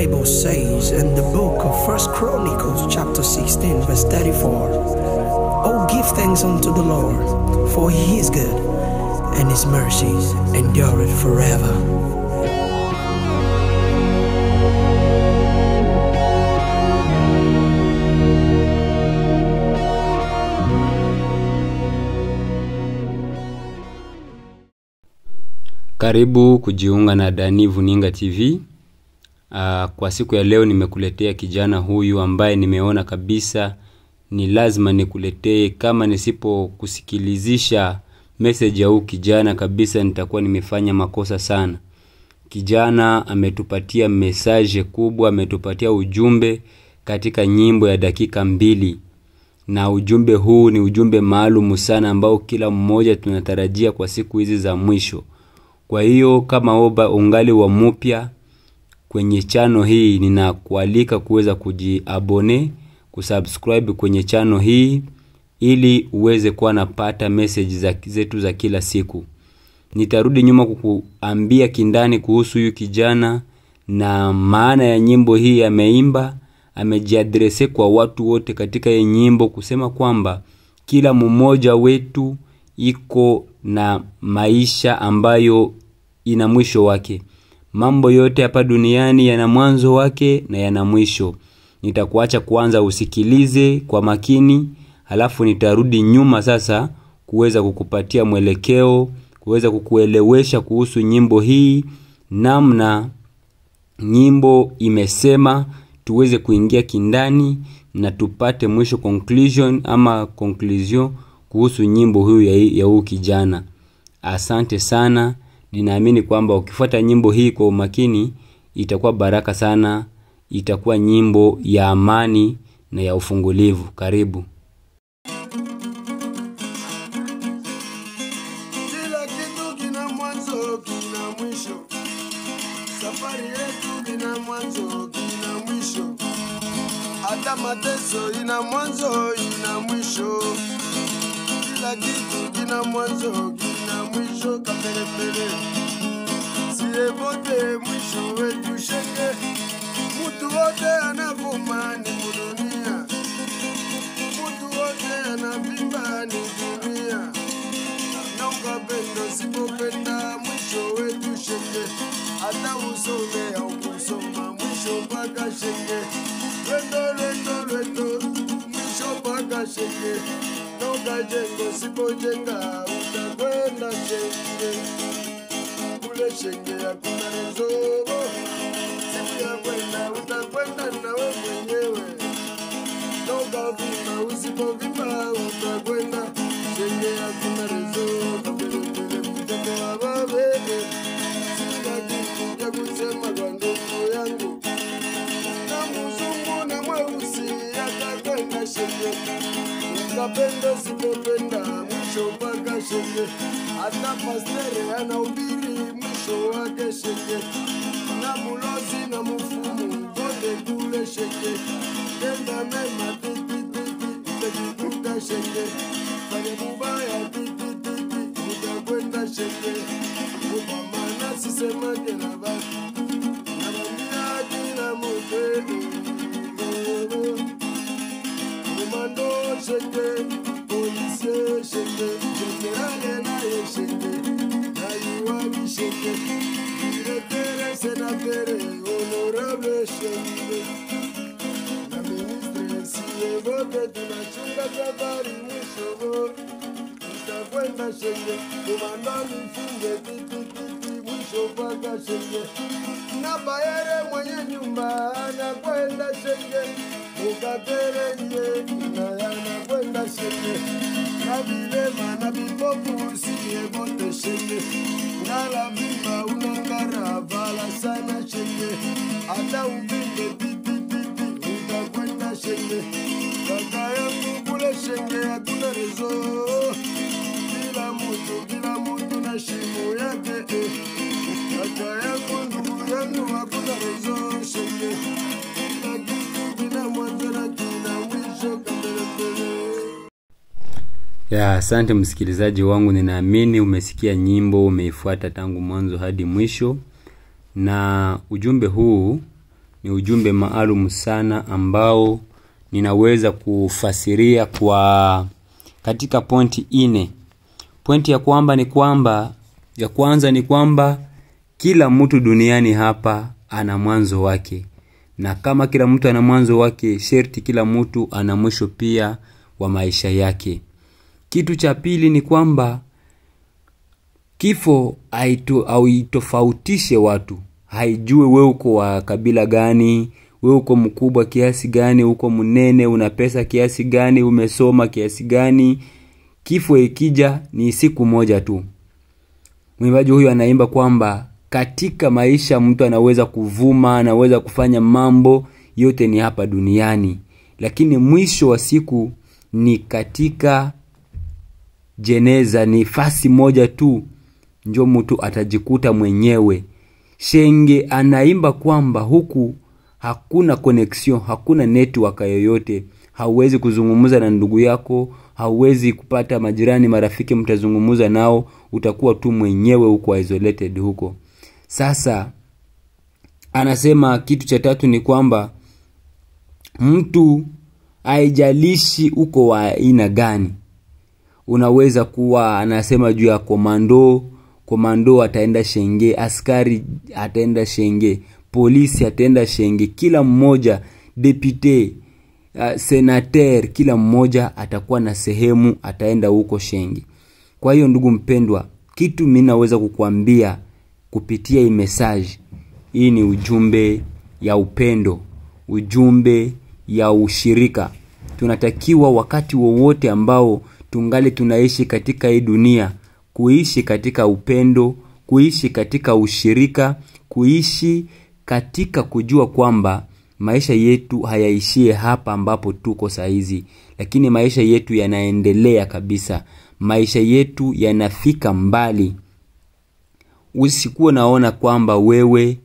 Bible says in the book of 1 Chronicles chapter 16 verse 34, "Oh, give thanks unto the Lord, for he is good, and his mercies endure forever." Karibu kujiunga na Dani Vuninga TV. Kwa siku ya leo nimekuletea kijana huyu ambaye nimeona kabisa ni lazima nikuletee. Kama nisipo kusikilizisha message ya huyu kijana kabisa nitakuwa nimefanya makosa sana. Kijana ametupatia message kubwa, ametupatia ujumbe katika nyimbo ya dakika 2. Na ujumbe huu ni ujumbe maalum sana ambao kila mmoja tunatarajia kwa siku hizi za mwisho. Kwa hiyo kama oba ungali wa mpya kwenye channel hii, ninakualika kuweza kujiabone, kusubscribe kwenye channel hii ili uweze kuwa napata message zetu za kila siku. Nitarudi nyuma kukuambia kindani kuhusu huyu kijana na maana ya nyimbo hii ameimba. Amejiadrese kwa watu wote katika hii nyimbo kusema kwamba kila mmoja wetu iko na maisha ambayo ina mwisho wake. Mambo yote hapa duniani yana mwanzo wake na yana mwisho. Nitakuacha kwanza usikilize kwa makini, halafu nitarudi nyuma sasa kuweza kukupatia mwelekeo, kuweza kukuelewesha kuhusu nyimbo hii, namna nyimbo imesema, tuweze kuingia kindani na tupate mwisho conclusion kuhusu nyimbo huyu ya huyu kijana. Asante sana. Ninaamini kwamba ukifuata nyimbo hii kwa umakini itakuwa baraka sana, itakuwa nyimbo ya amani na ya ufungulivu. Karibu. Kila kitu kina mwanzo, kina mwisho. Safari yetu ina mwanzo, kina mwisho. Hata mateso ina mwanzo, ina mwisho. Kila kitu kina mwanzo, kina mwisho. Kapelepele siye bote mwisho wetu shenge. Mutu wote anavuma ni dunia, mutu wote anavimba ni dunia. Na ukapendo sipopenda mwisho wetu shenge. Hata usome au kusoma mwisho mpaka shenge. Lendo mwisho mpaka shenge. Noga jengo sipojenga utakwenda shenge. Kule shenge hakuna rezogo, siku ya kwenda utakwenda nawe mwenyewe. Noga vima usipovima utakwenda shenge hakuna rezogo. Mbele mtende wa babebe, sina kitu ya kusema kwa ndugu yangu. Na mzungu na mweusi atakwenda shenge. Kapendo sipopenda mwisho mpaka shenge. Hata pastere anahubiri mwisho wake shenge. Na mulozi na mfumu wote kule shenge. Tenda mema utajikuta shenge. Fanya mubaya utakwenda shenge. Upamana sisemake na baki na bambia kila muteni. Komando shenge, policier shenge, generale na ye shenge, na yuami shenge, directeur sénateur, honorable shenge, na ministre siye vote tunachunga safari mwisho, utakwenda shenge, komando nifunge titi mwisho mpaka shenge, na bayere mwenye nyumba anakwenda shenge. Ukapere nye na yana kwenda shenge. Na vilema na vipofu siye bote shenge. Ngala vima unangara vala sana shenge. Hata uvimbe titi utakwenda shenge. Kaka yangu kule shenge hakuna rezo. Kila mutu na shimo yake. Kaka yangu ndugu yangu hakuna rezo shenge. Asante msikilizaji wangu, ninaamini umesikia nyimbo, umeifuata tangu mwanzo hadi mwisho. Na ujumbe huu ni ujumbe maalum sana ambao ninaweza kufasiria kwa katika pointi 4. Pointi ya kwanza ni kwamba kila mtu duniani hapa ana mwanzo wake. Na kama kila mtu ana mwanzo wake, sherti kila mtu ana mwisho pia wa maisha yake. Kitu cha pili ni kwamba kifo haitofautishe watu. Haijue wewe uko wa kabila gani, wewe uko mkubwa kiasi gani, uko mnene, una pesa kiasi gani, umesoma kiasi gani. Kifo ikija ni siku moja tu. Mwimbaji huyu anaimba kwamba katika maisha mtu anaweza kuvuma, anaweza kufanya mambo yote ni hapa duniani, lakini mwisho wa siku ni katika jeneza, ni fasi moja tu ndio mtu atajikuta mwenyewe. Shenge anaimba kwamba huku hakuna connection, hakuna network yoyote. Hauwezi kuzungumza na ndugu yako, hauwezi kupata majirani, marafiki mtazungumza nao, utakuwa tu mwenyewe huko, isolated huko. Sasa anasema kitu cha tatu ni kwamba mtu haijalishi uko wa aina gani. Unaweza kuwa, anasema juu ya komando ataenda shenge, askari ataenda shenge, polisi ataenda shenge, kila mmoja, deputy, senator, kila mmoja atakuwa na sehemu, ataenda huko shenge. Kwa hiyo ndugu mpendwa, kitu mimi naweza kukuambia kupitia hii message, hii ni ujumbe ya upendo, ujumbe ya ushirika. Tunatakiwa wakati wowote ambao tungali tunaishi katika hii dunia, kuishi katika upendo, kuishi katika ushirika, kuishi katika kujua kwamba maisha yetu hayaishie hapa ambapo tuko saizi, lakini maisha yetu yanaendelea kabisa. Maisha yetu yanafika mbali. Usikuwe naona kwamba wewe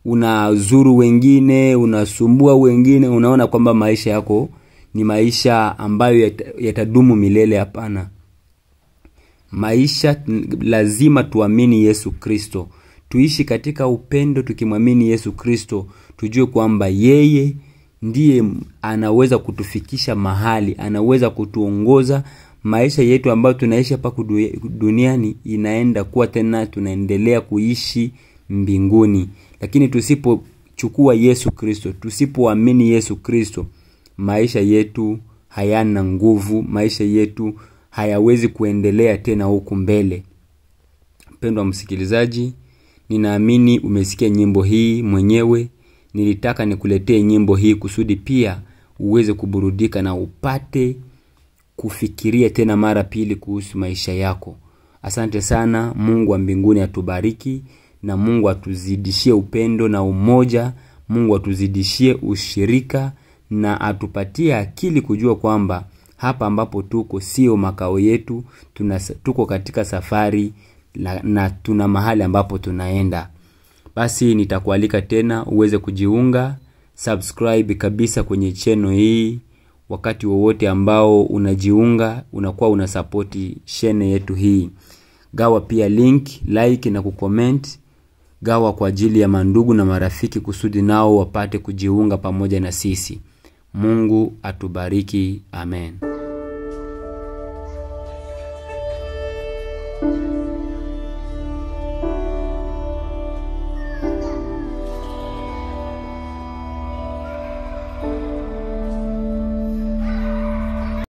unazuru wengine, unasumbua wengine, unaona kwamba maisha yako ni maisha ambayo yatadumu milele. Hapana. Maisha lazima tuamini Yesu Kristo. Tuishi katika upendo tukimwamini Yesu Kristo. Tujue kwamba yeye ndiye anaweza kutufikisha mahali, anaweza kutuongoza. Maisha yetu ambayo tunaishi hapa duniani inaenda kuwa tena tunaendelea kuishi mbinguni. Lakini tusipochukua Yesu Kristo, tusipoamini Yesu Kristo, maisha yetu hayana nguvu, maisha yetu hayawezi kuendelea tena huku mbele. Mpendwa msikilizaji, ninaamini umesikia nyimbo hii mwenyewe. Nilitaka nikuletee nyimbo hii kusudi pia uweze kuburudika na upate kufikiria tena mara pili kuhusu maisha yako. Asante sana. Mungu wa mbinguni atubariki, na Mungu atuzidishie upendo na umoja. Mungu atuzidishie ushirika na atupatie akili kujua kwamba hapa ambapo tuko sio makao yetu, tuko katika safari na tuna mahali ambapo tunaenda. Basi nitakualika tena uweze kujiunga, subscribe kabisa kwenye channel hii. Wakati wowote ambao unajiunga, unakuwa unasupporti channel yetu hii. Gawa pia link, like na kucomment. Gawa kwa ajili ya mandugu na marafiki kusudi nao wapate kujiunga pamoja na sisi. Mungu atubariki. Amen.